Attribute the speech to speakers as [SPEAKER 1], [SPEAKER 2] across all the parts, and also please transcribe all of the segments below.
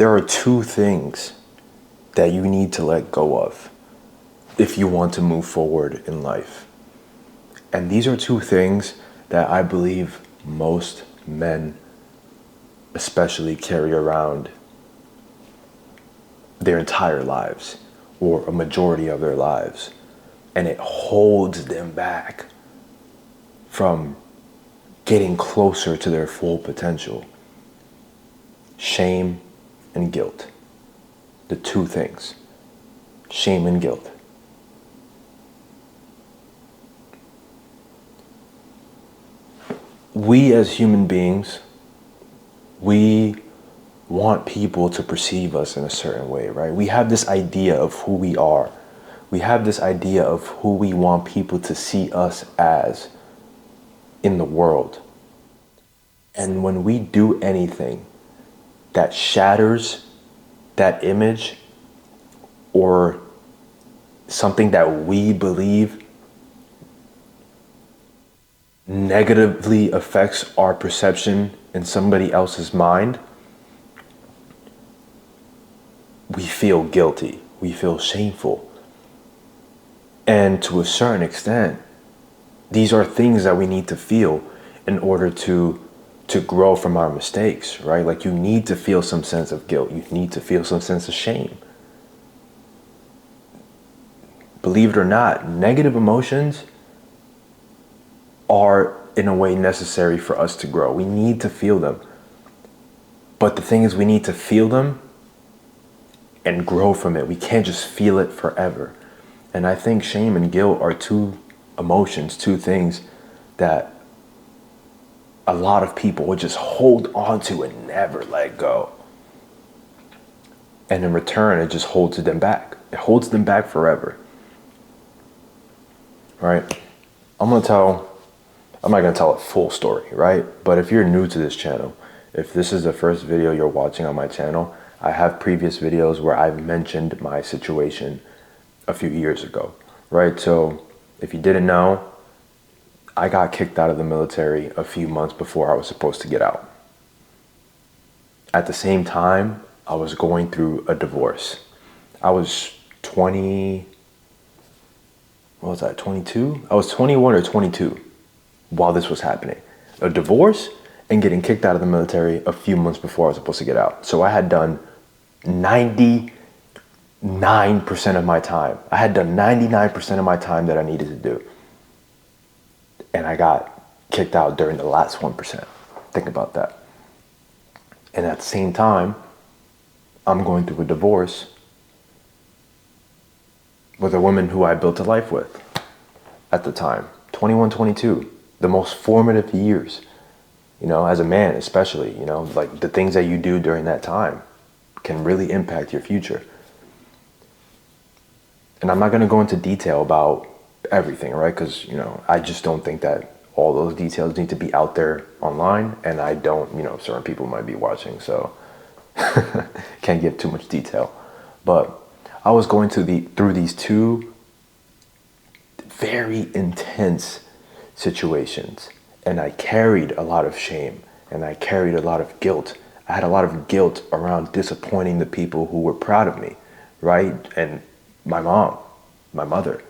[SPEAKER 1] there are two things that you need to let go of if you want to move forward in life. And these are two things that I believe most men especially carry around their entire lives, or a majority of their lives. And it holds them back from getting closer to their full potential. Shame and guilt. The two things. Shame and guilt. We as human beings, we want people to perceive us in a certain way, right? We have this idea of who we are. We have this idea of who we want people to see us as in the world. And when we do anything that shatters that image, or something that we believe negatively affects our perception in somebody else's mind, we feel guilty, we feel shameful. And to a certain extent, these are things that we need to feel in order to grow from our mistakes, right? Like, you need to feel some sense of guilt. You need to feel some sense of shame. Believe it or not, negative emotions are in a way necessary for us to grow. We need to feel them. But the thing is, we need to feel them and grow from it. We can't just feel it forever. And I think shame and guilt are two emotions, two things that a lot of people would just hold on to and never let go. And in return, it just holds them back. It holds them back forever. Right? I'm not going to tell a full story, right? But if you're new to this channel, if this is the first video you're watching on my channel, I have previous videos where I've mentioned my situation a few years ago, right? So if you didn't know, I got kicked out of the military a few months before I was supposed to get out. At the same time, I was going through a divorce. I was 22? I was 21 or 22 while this was happening. A divorce and getting kicked out of the military a few months before I was supposed to get out. So I had done 99% of my time. I had done 99% of my time that I needed to do. And I got kicked out during the last 1%. Think about that. And at the same time, I'm going through a divorce with a woman who I built a life with at the time. 21, 22, the most formative years, you know, as a man especially, you know, like the things that you do during that time can really impact your future. And I'm not going to go into detail about everything, right? Because, you know, I just don't think that all those details need to be out there online. And I don't, you know, certain people might be watching, so can't give too much detail. But I was going through these two very intense situations. And I carried a lot of shame and I carried a lot of guilt. I had a lot of guilt around disappointing the people who were proud of me, right? And my mom, my mother.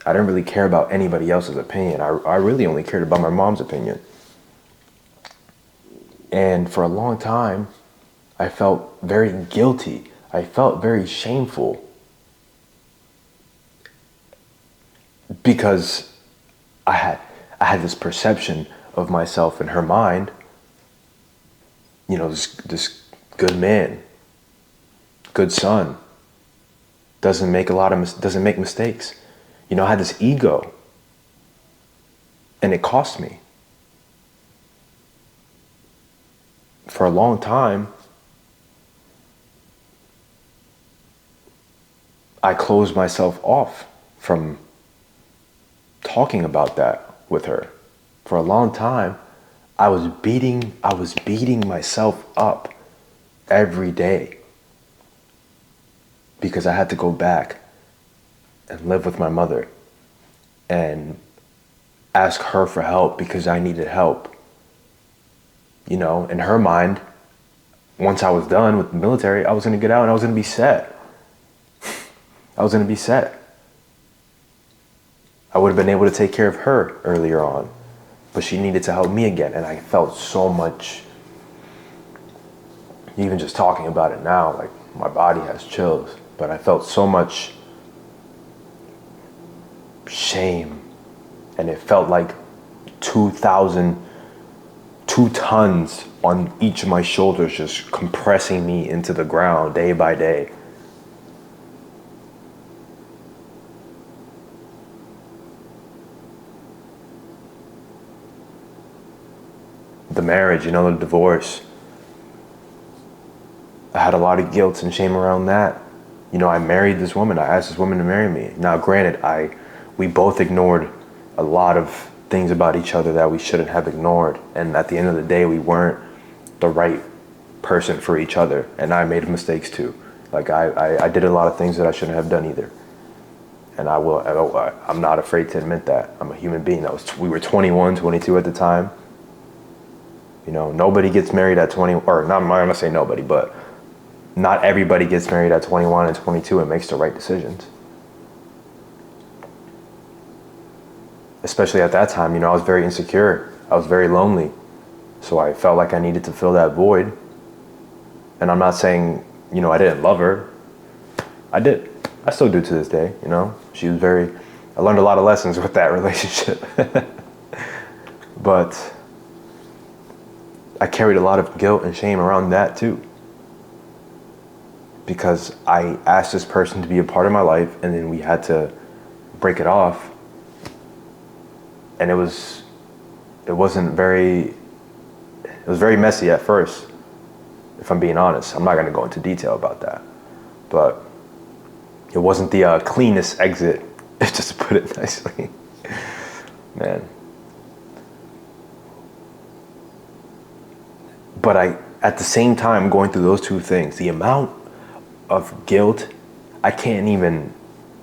[SPEAKER 1] I didn't really care about anybody else's opinion. I really only cared about my mom's opinion. And for a long time, I felt very guilty. I felt very shameful because I had this perception of myself in her mind, you know, this good man, good son, doesn't make mistakes. You know, I had this ego, and it cost me. For a long time, I closed myself off from talking about that with her. For a long time, I was beating myself up every day because I had to go back and live with my mother and ask her for help because I needed help. You know, in her mind, once I was done with the military, I was going to get out and I was going to be set. I was going to be set. I would have been able to take care of her earlier on, but she needed to help me again. And I felt so much, even just talking about it now, like my body has chills, but I felt so much shame. And it felt like 2 tons on each of my shoulders, just compressing me into the ground day by day. The marriage, the divorce, I had a lot of guilt and shame around that. I married this woman. I asked this woman to marry me. Now, granted, we both ignored a lot of things about each other that we shouldn't have ignored. And at the end of the day, we weren't the right person for each other. And I made mistakes too. Like I did a lot of things that I shouldn't have done either. And I'm not afraid to admit that. I'm a human being. We were 21, 22 at the time. Nobody gets married at 20, or not, I'm not gonna say nobody, but not everybody gets married at 21 and 22 and makes the right decisions. Especially at that time, I was very insecure. I was very lonely. So I felt like I needed to fill that void. And I'm not saying, I didn't love her. I did. I still do to this day, She was I learned a lot of lessons with that relationship. But I carried a lot of guilt and shame around that too. Because I asked this person to be a part of my life and then we had to break it off. And it was very messy at first, if I'm being honest. I'm not going to go into detail about that. But it wasn't the cleanest exit, just to put it nicely. Man. But at the same time, going through those two things, the amount of guilt, I can't even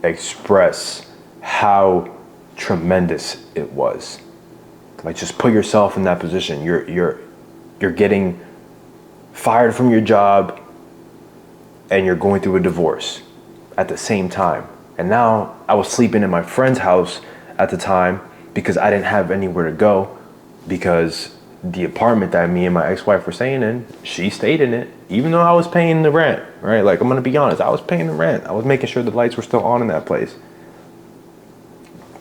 [SPEAKER 1] express how tremendous it was. Like, just put yourself in that position. You're getting fired from your job and you're going through a divorce at the same time. And now I was sleeping in my friend's house at the time because I didn't have anywhere to go, because the apartment that me and my ex-wife were staying in, she stayed in it, even though I was paying the rent, right? Like, I'm gonna be honest, I was paying the rent. I was making sure the lights were still on in that place.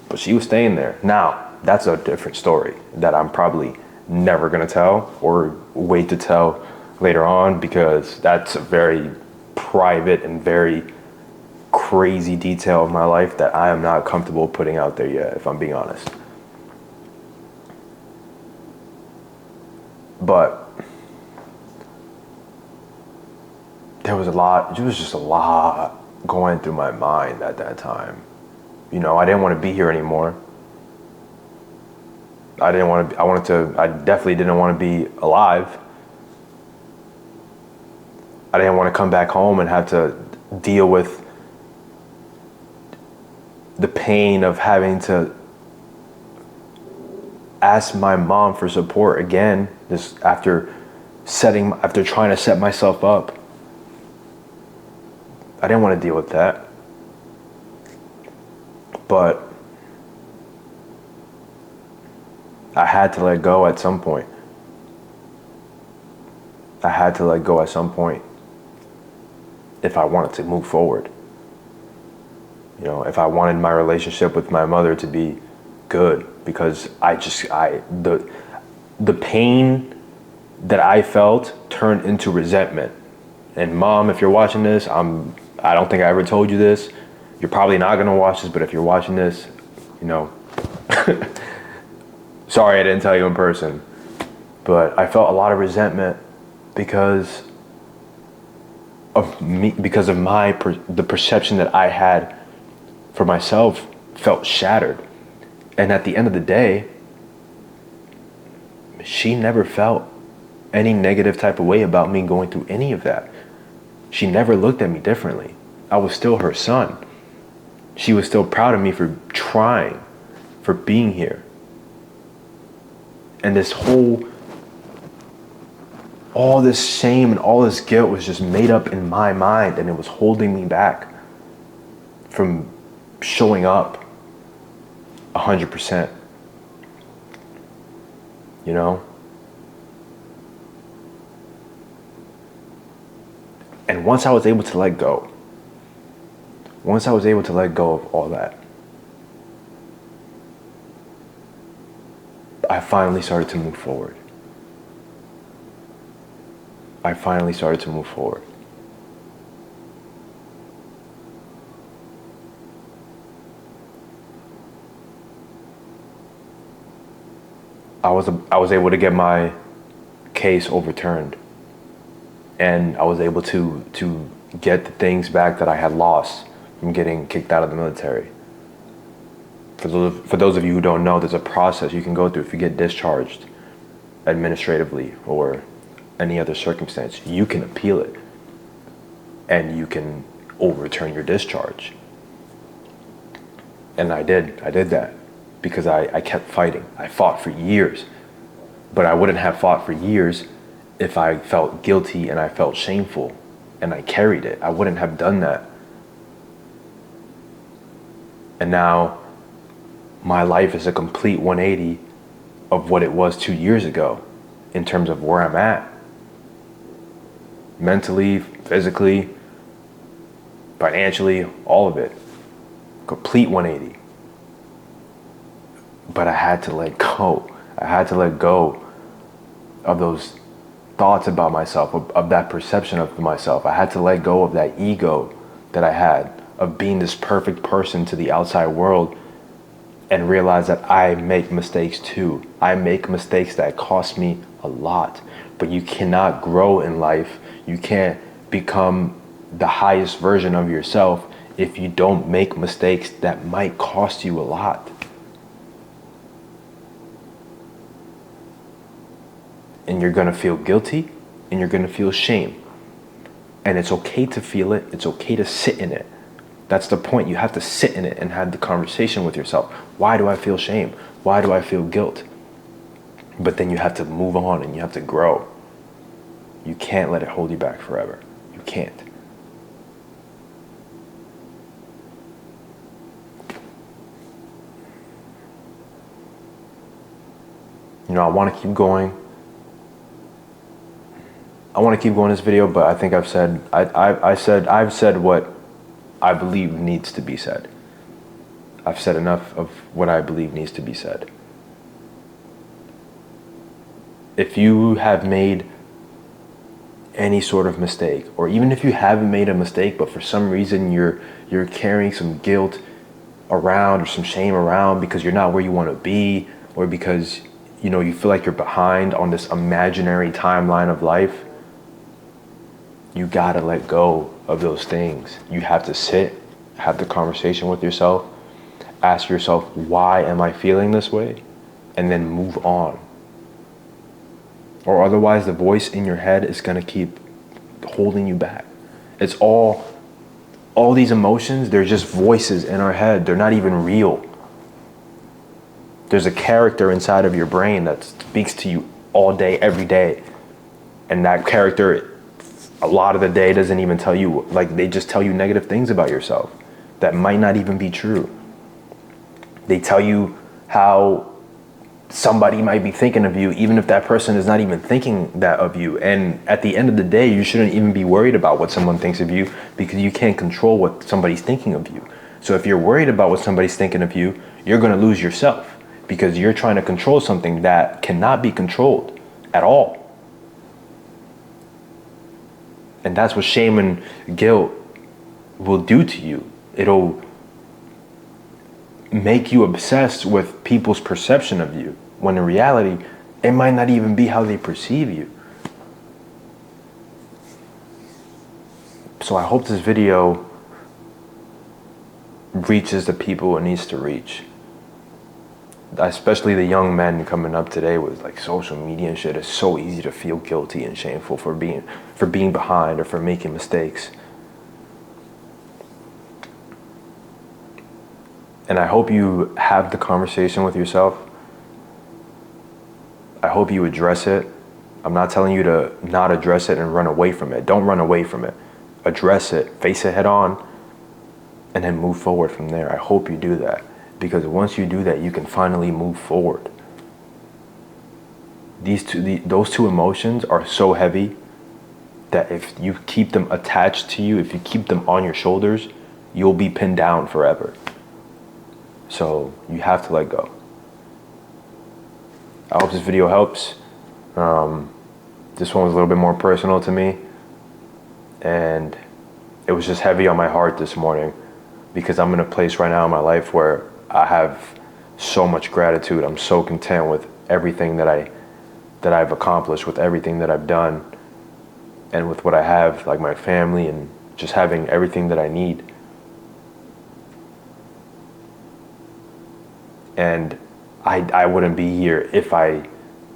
[SPEAKER 1] But she was staying there. Now, that's a different story that I'm probably never gonna tell, or wait to tell later on, because that's a very private and very crazy detail of my life that I am not comfortable putting out there yet, if I'm being honest. But there was just a lot going through my mind at that time. I didn't want to be here anymore. I definitely didn't want to be alive. I didn't want to come back home and have to deal with the pain of having to ask my mom for support again, just after trying to set myself up. I didn't want to deal with that. But I had to let go at some point. I had to let go at some point if I wanted to move forward. If I wanted my relationship with my mother to be good, because the pain that I felt turned into resentment. And Mom, if you're watching this, I don't think I ever told you this. You're probably not gonna watch this, but if you're watching this, sorry I didn't tell you in person. But I felt a lot of resentment because of me, because of the perception that I had for myself felt shattered. And at the end of the day, she never felt any negative type of way about me going through any of that. She never looked at me differently. I was still her son. She was still proud of me for trying, for being here. And this whole All this shame and all this guilt was just made up in my mind, and it was holding me back from showing up 100%. You know? And once I was able to let go, once I was able to let go of all that, I finally started to move forward. I finally started to move forward. I was able to get my case overturned, and I was able to get the things back that I had lost from getting kicked out of the military. For those of you who don't know, there's a process you can go through if you get discharged administratively or any other circumstance. You can appeal it, and you can overturn your discharge. And I did that because I kept fighting. I fought for years, but I wouldn't have fought for years if I felt guilty and I felt shameful and I carried it. I wouldn't have done that. And now my life is a complete 180 of what it was 2 years ago in terms of where I'm at. Mentally, physically, financially, all of it. Complete 180. But I had to let go. I had to let go of those thoughts about myself, of that perception of myself. I had to let go of that ego that I had of being this perfect person to the outside world, and realize that I make mistakes too. I make mistakes that cost me a lot. But you cannot grow in life. You can't become the highest version of yourself if you don't make mistakes that might cost you a lot. And you're gonna feel guilty, and you're gonna feel shame. And it's okay to feel it. It's okay to sit in it. That's the point. You have to sit in it and have the conversation with yourself. Why do I feel shame? Why do I feel guilt? But then you have to move on and you have to grow. You can't let it hold you back forever. You can't. You know, I want to keep going. I want to keep going this video, but I think I've said what I believe needs to be said. I've said enough of what I believe needs to be said. If you have made any sort of mistake, or even if you haven't made a mistake, but for some reason you're carrying some guilt around or some shame around because you're not where you want to be, or because you feel like you're behind on this imaginary timeline of life, you gotta let go of those things. You have to sit, have the conversation with yourself, ask yourself, why am I feeling this way? And then move on. Or otherwise the voice in your head is gonna keep holding you back. It's all these emotions, they're just voices in our head. They're not even real. There's a character inside of your brain that speaks to you all day, every day. And that character, a lot of the day, doesn't even tell you, they just tell you negative things about yourself that might not even be true. They tell you how somebody might be thinking of you, even if that person is not even thinking that of you. And at the end of the day, you shouldn't even be worried about what someone thinks of you, because you can't control what somebody's thinking of you. So if you're worried about what somebody's thinking of you, you're going to lose yourself, because you're trying to control something that cannot be controlled at all. And that's what shame and guilt will do to you. It'll make you obsessed with people's perception of you, when in reality, it might not even be how they perceive you. So I hope this video reaches the people it needs to reach. Especially the young men coming up today with social media and shit. It's so easy to feel guilty and shameful for being behind or for making mistakes. And I hope you have the conversation with yourself. I hope you address it. I'm not telling you to not address it and run away from it. Don't run away from it. Address it, face it head on, and then move forward from there. I hope you do that, because once you do that, you can finally move forward. Those two emotions are so heavy that if you keep them attached to you, if you keep them on your shoulders, you'll be pinned down forever. So you have to let go. I hope this video helps. This one was a little bit more personal to me, and it was just heavy on my heart this morning, because I'm in a place right now in my life where I have so much gratitude. I'm so content with everything that I've accomplished, with everything that I've done, and with what I have, like my family, and just having everything that I need. And I wouldn't be here if I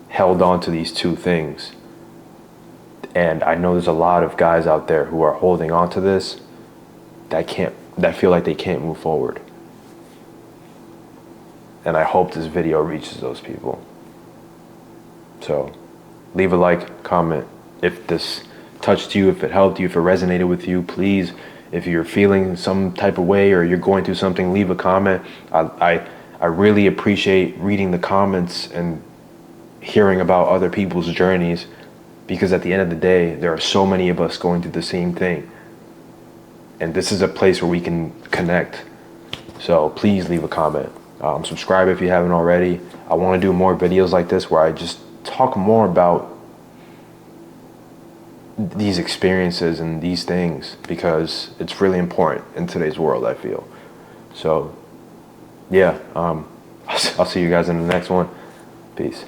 [SPEAKER 1] held on to these two things. And I know there's a lot of guys out there who are holding on to this that feel like they can't move forward. And I hope this video reaches those people. So leave a like, comment if this touched you, if it helped you, if it resonated with you. Please, if you're feeling some type of way or you're going through something, leave a comment. I really appreciate reading the comments and hearing about other people's journeys, because at the end of the day, there are so many of us going through the same thing. And this is a place where we can connect. So please leave a comment. Subscribe if you haven't already. I want to do more videos like this where I just talk more about these experiences and these things, because it's really important in today's world, I feel. So yeah, I'll see you guys in the next one. Peace.